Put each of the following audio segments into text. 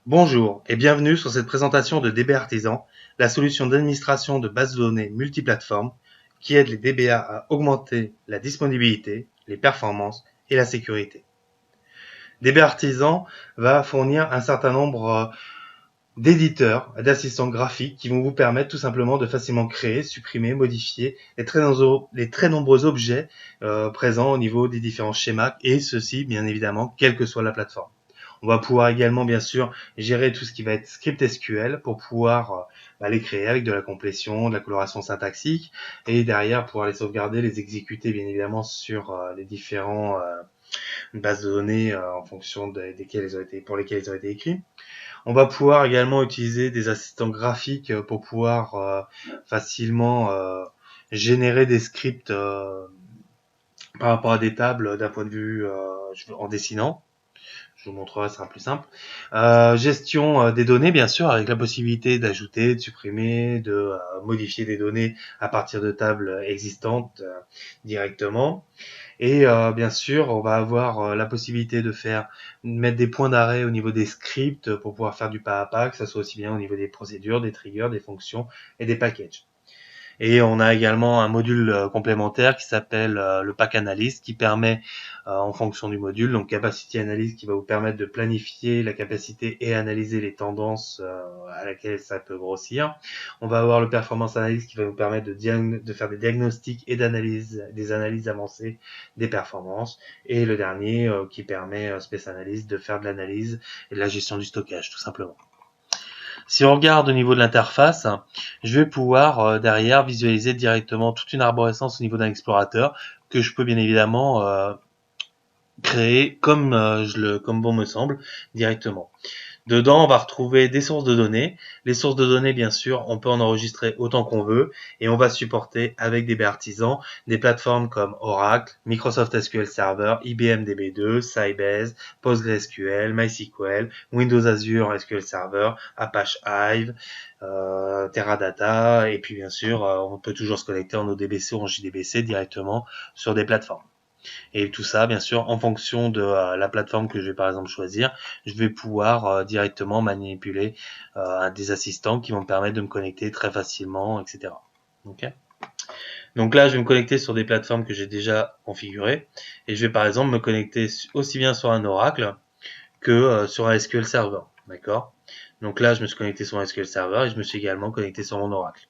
Bonjour et bienvenue sur cette présentation de DB Artisan, la solution d'administration de bases de données multiplateformes qui aide les DBA à augmenter la disponibilité, les performances et la sécurité. DB Artisan va fournir un certain nombre d'éditeurs, d'assistants graphiques qui vont vous permettre tout simplement de facilement créer, supprimer, modifier les très nombreux objets présents au niveau des différents schémas et ceci bien évidemment quelle que soit la plateforme. On va pouvoir également, bien sûr, gérer tout ce qui va être script SQL pour pouvoir les créer avec de la complétion, de la coloration syntaxique et derrière pouvoir les sauvegarder, les exécuter bien évidemment sur les différents bases de données en fonction pour lesquelles ils ont été écrits. On va pouvoir également utiliser des assistants graphiques pour pouvoir facilement générer des scripts par rapport à des tables d'un point de vue en dessinant. Je vous montrerai, ça sera plus simple. Gestion des données, bien sûr, avec la possibilité d'ajouter, de supprimer, de modifier des données à partir de tables existantes directement. Et bien sûr, on va avoir la possibilité de mettre des points d'arrêt au niveau des scripts pour pouvoir faire du pas à pas, que ça soit aussi bien au niveau des procédures, des triggers, des fonctions et des packages. Et on a également un module complémentaire qui s'appelle le pack analyst qui permet en fonction du module, donc capacity analyst qui va vous permettre de planifier la capacité et analyser les tendances à laquelle ça peut grossir. On va avoir le performance analyst qui va vous permettre de faire des diagnostics et des analyses avancées des performances. Et le dernier qui permet space analyst de faire de l'analyse et de la gestion du stockage tout simplement. Si on regarde au niveau de l'interface, je vais pouvoir derrière visualiser directement toute une arborescence au niveau d'un explorateur que je peux bien évidemment créer comme bon me semble directement. Dedans, on va retrouver des sources de données. Les sources de données, bien sûr, on peut en enregistrer autant qu'on veut et on va supporter avec DB Artisan des plateformes comme Oracle, Microsoft SQL Server, IBM DB2, Sybase, PostgreSQL, MySQL, Windows Azure SQL Server, Apache Hive, Teradata et puis bien sûr, on peut toujours se connecter en ODBC ou en JDBC directement sur des plateformes. Et tout ça, bien sûr, en fonction de la plateforme que je vais par exemple choisir, je vais pouvoir directement manipuler des assistants qui vont me permettre de me connecter très facilement, etc. Okay. Donc là, je vais me connecter sur des plateformes que j'ai déjà configurées et je vais par exemple me connecter aussi bien sur un Oracle que sur un SQL Server. D'accord. Donc là, je me suis connecté sur un SQL Server et je me suis également connecté sur mon Oracle.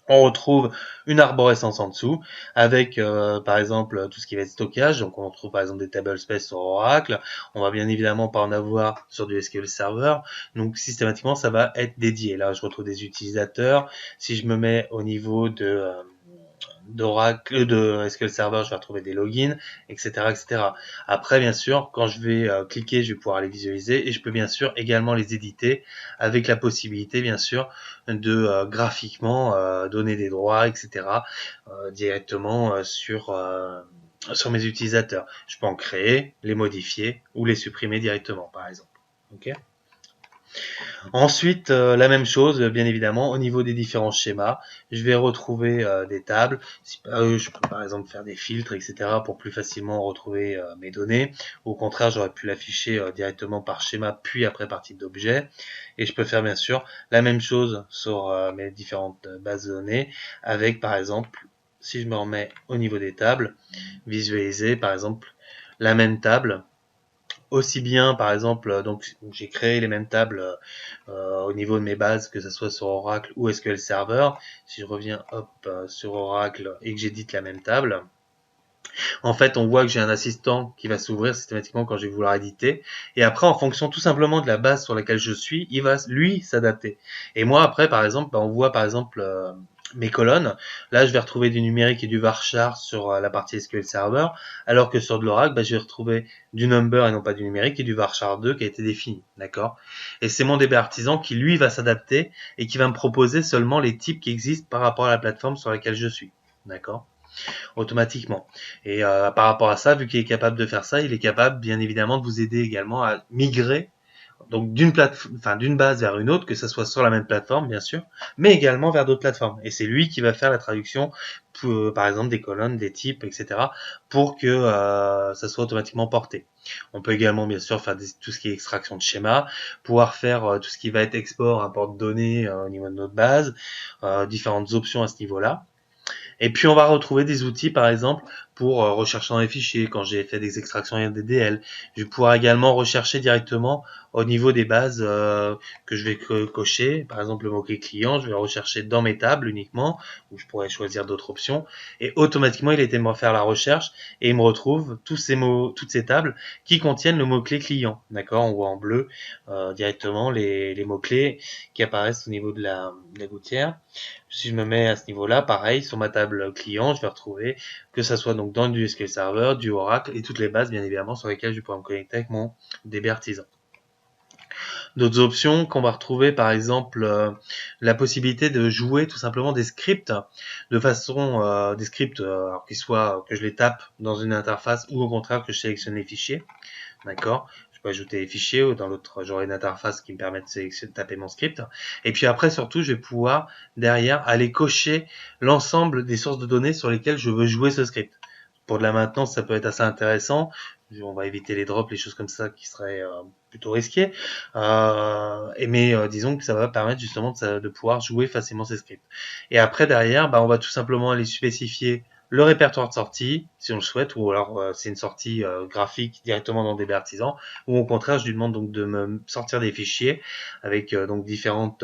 On retrouve une arborescence en dessous avec par exemple tout ce qui va être stockage. Donc on retrouve par exemple des tablespace sur Oracle. On va bien évidemment pas en avoir sur du SQL Server. Donc systématiquement ça va être dédié. Là je retrouve des utilisateurs. Si je me mets au niveau d'Oracle, de SQL Server, je vais retrouver des logins, etc., etc. Après, bien sûr, quand je vais cliquer, je vais pouvoir les visualiser et je peux bien sûr également les éditer avec la possibilité, bien sûr, de graphiquement donner des droits, etc., directement sur mes utilisateurs. Je peux en créer, les modifier ou les supprimer directement, par exemple. Ok. Ensuite, la même chose, bien évidemment, au niveau des différents schémas, je vais retrouver des tables. Je peux par exemple faire des filtres, etc. pour plus facilement retrouver mes données. Au contraire, j'aurais pu l'afficher directement par schéma, puis après par type d'objet. Et je peux faire bien sûr la même chose sur mes différentes bases de données, avec par exemple, si je me remets au niveau des tables, visualiser par exemple la même table aussi bien par exemple donc j'ai créé les mêmes tables au niveau de mes bases que ce soit sur Oracle ou SQL Server. Si je reviens sur Oracle et que j'édite la même table, en fait on voit que j'ai un assistant qui va s'ouvrir systématiquement quand je vais vouloir éditer et après en fonction tout simplement de la base sur laquelle je suis, il va lui s'adapter. Et moi après par exemple on voit par exemple mes colonnes. Là, je vais retrouver du numérique et du varchar sur la partie SQL Server, alors que sur de l'Oracle, je vais retrouver du number et non pas du numérique et du varchar 2 qui a été défini, d'accord. Et c'est mon DB Artisan qui, lui, va s'adapter et qui va me proposer seulement les types qui existent par rapport à la plateforme sur laquelle je suis, d'accord, automatiquement. Et par rapport à ça, vu qu'il est capable de faire ça, il est capable, bien évidemment, de vous aider également à migrer donc d'une base vers une autre, que ce soit sur la même plateforme bien sûr, mais également vers d'autres plateformes. Et c'est lui qui va faire la traduction, par exemple des colonnes, des types, etc., pour que ça soit automatiquement porté. On peut également bien sûr faire tout ce qui est extraction de schéma, pouvoir faire tout ce qui va être export, import de données au niveau de notre base, différentes options à ce niveau-là. Et puis on va retrouver des outils par exemple pour rechercher dans les fichiers quand j'ai fait des extractions DDL. Je vais pouvoir également rechercher directement au niveau des bases que je vais cocher. Par exemple le mot-clé client, je vais rechercher dans mes tables uniquement, où je pourrais choisir d'autres options. Et automatiquement il a été me faire la recherche et il me retrouve tous ces mots, toutes ces tables qui contiennent le mot-clé client. D'accord, on voit en bleu directement les mots-clés qui apparaissent au niveau de la gouttière. Si je me mets à ce niveau-là, pareil, sur ma table client, je vais retrouver que ça soit donc dans du SQL Server, du Oracle et toutes les bases, bien évidemment, sur lesquelles je pourrais me connecter avec mon DB Artisan. D'autres options qu'on va retrouver, par exemple, la possibilité de jouer tout simplement des scripts de façon, des scripts, alors qu'ils soient, que je les tape dans une interface ou au contraire que je sélectionne les fichiers. D'accord, je peux ajouter les fichiers ou dans l'autre j'aurai une interface qui me permet de taper mon script. Et puis après surtout je vais pouvoir derrière aller cocher l'ensemble des sources de données sur lesquelles je veux jouer ce script. Pour de la maintenance ça peut être assez intéressant. On va éviter les drops, les choses comme ça qui seraient plutôt risquées. Mais disons que ça va permettre justement de pouvoir jouer facilement ces scripts. Et après derrière, on va tout simplement aller spécifier le répertoire de sortie, si on le souhaite, ou alors c'est une sortie graphique directement dans DB Artisan, ou au contraire, je lui demande donc de me sortir des fichiers avec donc différents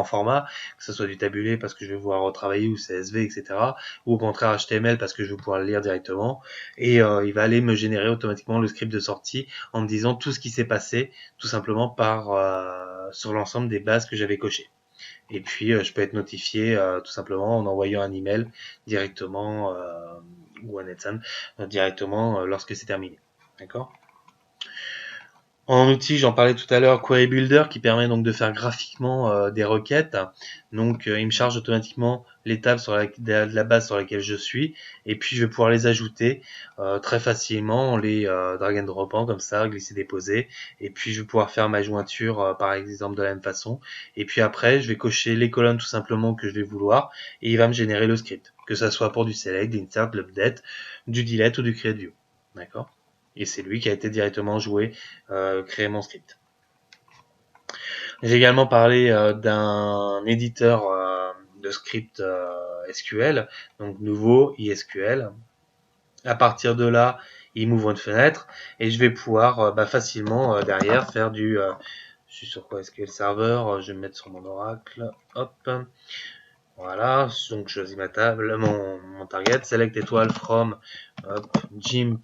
formats, que ce soit du tabulé parce que je vais pouvoir retravailler, ou CSV, etc., ou au contraire HTML parce que je vais pouvoir le lire directement, et il va aller me générer automatiquement le script de sortie en me disant tout ce qui s'est passé, tout simplement sur l'ensemble des bases que j'avais cochées. Et puis, je peux être notifié tout simplement en envoyant un email directement ou un Etsam directement lorsque c'est terminé. D'accord. En outil, j'en parlais tout à l'heure, Query Builder qui permet donc de faire graphiquement des requêtes. Donc, il me charge automatiquement les tables sur la base sur laquelle je suis, et puis je vais pouvoir les ajouter très facilement en les drag and dropant comme ça, glisser déposer, et puis je vais pouvoir faire ma jointure par exemple de la même façon. Et puis après, je vais cocher les colonnes tout simplement que je vais vouloir, et il va me générer le script, que ça soit pour du select, l'insert, l'update, du delete ou du create view. D'accord. Et c'est lui qui a été directement joué, créer mon script. J'ai également parlé d'un éditeur de script SQL, donc nouveau ISQL. À partir de là, il m'ouvre une fenêtre et je vais pouvoir facilement derrière faire du... je suis sur quoi SQL Server, je vais me mettre sur mon Oracle, hop, voilà, donc je choisis ma table, mon target, select étoile from gym.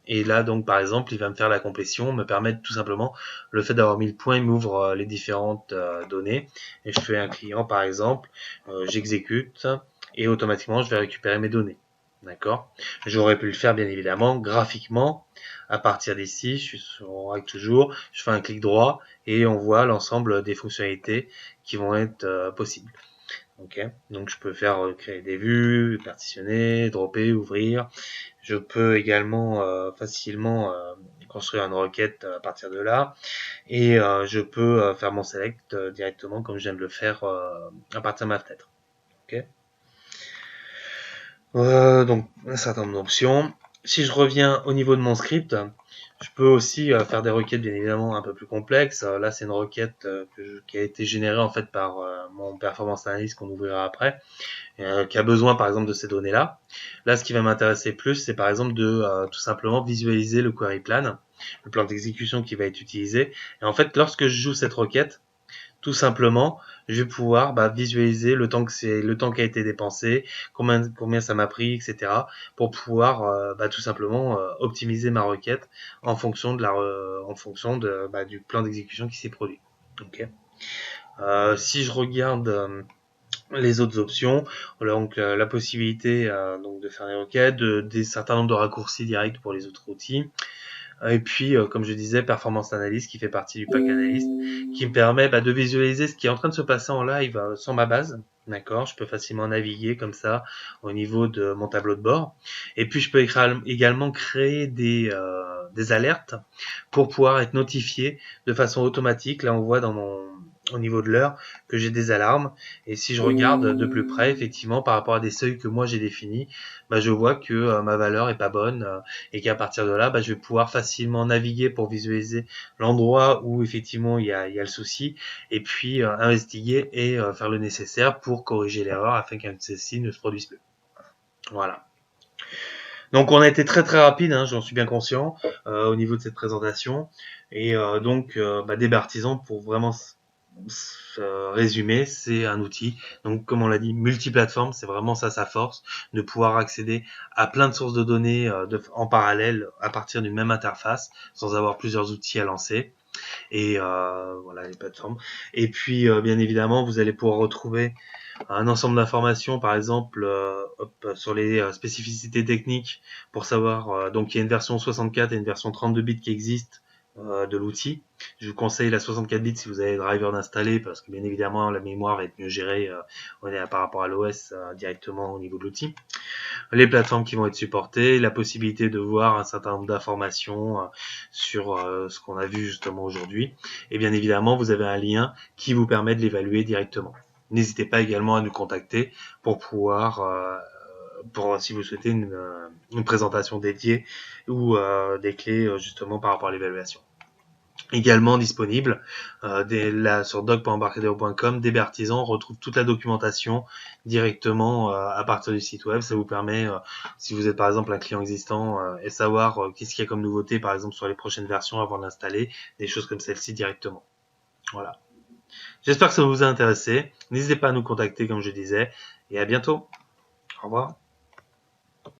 Et là, donc, par exemple, il va me faire la complétion, me permettre tout simplement, le fait d'avoir mis le point, il m'ouvre les différentes données. Et je fais un client, par exemple, j'exécute, et automatiquement, je vais récupérer mes données. D'accord. J'aurais pu le faire, bien évidemment, graphiquement. À partir d'ici, je suis sur Oracle toujours, je fais un clic droit, et on voit l'ensemble des fonctionnalités qui vont être possibles. Okay. Donc je peux faire créer des vues, partitionner, dropper, ouvrir. Je peux également facilement construire une requête à partir de là. Et je peux faire mon select directement comme je viens de le faire à partir de ma fenêtre. Okay. Donc un certain nombre d'options. Si je reviens au niveau de mon script, je peux aussi faire des requêtes bien évidemment un peu plus complexes. Là, c'est une requête qui a été générée en fait par mon performance analyst qu'on ouvrira après, qui a besoin par exemple de ces données-là. Là, ce qui va m'intéresser plus, c'est par exemple de tout simplement visualiser le query plan, le plan d'exécution qui va être utilisé. Et en fait, lorsque je joue cette requête, tout simplement, je vais pouvoir visualiser le temps qui a été dépensé, combien ça m'a pris, etc. pour pouvoir tout simplement optimiser ma requête en fonction du plan d'exécution qui s'est produit. Okay. Si je regarde les autres options, donc la possibilité donc de faire des requêtes, des certains nombres de raccourcis directs pour les autres outils. Et puis, comme je disais, Performance Analyst qui fait partie du pack Analyst, qui me permet de visualiser ce qui est en train de se passer en live sur ma base. D'accord, je peux facilement naviguer comme ça au niveau de mon tableau de bord. Et puis, je peux également créer des des alertes pour pouvoir être notifié de façon automatique. Là, on voit au niveau de l'heure que j'ai des alarmes, et si je regarde de plus près, effectivement, par rapport à des seuils que moi j'ai définis, je vois que ma valeur est pas bonne, et qu'à partir de là, je vais pouvoir facilement naviguer pour visualiser l'endroit où effectivement il y a le souci, et puis investiguer et faire le nécessaire pour corriger l'erreur afin qu'un celle-ci ne se produise plus. Voilà. Donc on a été très très rapide, j'en suis bien conscient, au niveau de cette présentation. Et donc DB Artisan, pour vraiment résumer, c'est un outil, donc comme on l'a dit, multiplateforme, c'est vraiment ça sa force, de pouvoir accéder à plein de sources de données en parallèle à partir d'une même interface, sans avoir plusieurs outils à lancer. Et voilà les plateformes. Et puis bien évidemment, vous allez pouvoir retrouver un ensemble d'informations, par exemple sur les spécificités techniques, pour savoir, donc il y a une version 64 et une version 32 bits qui existent de l'outil. Je vous conseille la 64 bits si vous avez le driver d'installer, parce que bien évidemment la mémoire va être mieux gérée par rapport à l'OS directement au niveau de l'outil. Les plateformes qui vont être supportées, la possibilité de voir un certain nombre d'informations sur ce qu'on a vu justement aujourd'hui, et bien évidemment vous avez un lien qui vous permet de l'évaluer directement. N'hésitez pas également à nous contacter pour pouvoir, si vous souhaitez une présentation dédiée ou des clés justement par rapport à l'évaluation. Également disponible sur doc.embarcadero.com, DB Artisan, on retrouve toute la documentation directement à partir du site web. Ça vous permet, si vous êtes par exemple un client existant, et savoir qu'est-ce qu'il y a comme nouveauté par exemple sur les prochaines versions avant de l'installer, des choses comme celle-ci directement. Voilà. J'espère que ça vous a intéressé. N'hésitez pas à nous contacter comme je disais, et à bientôt. Au revoir.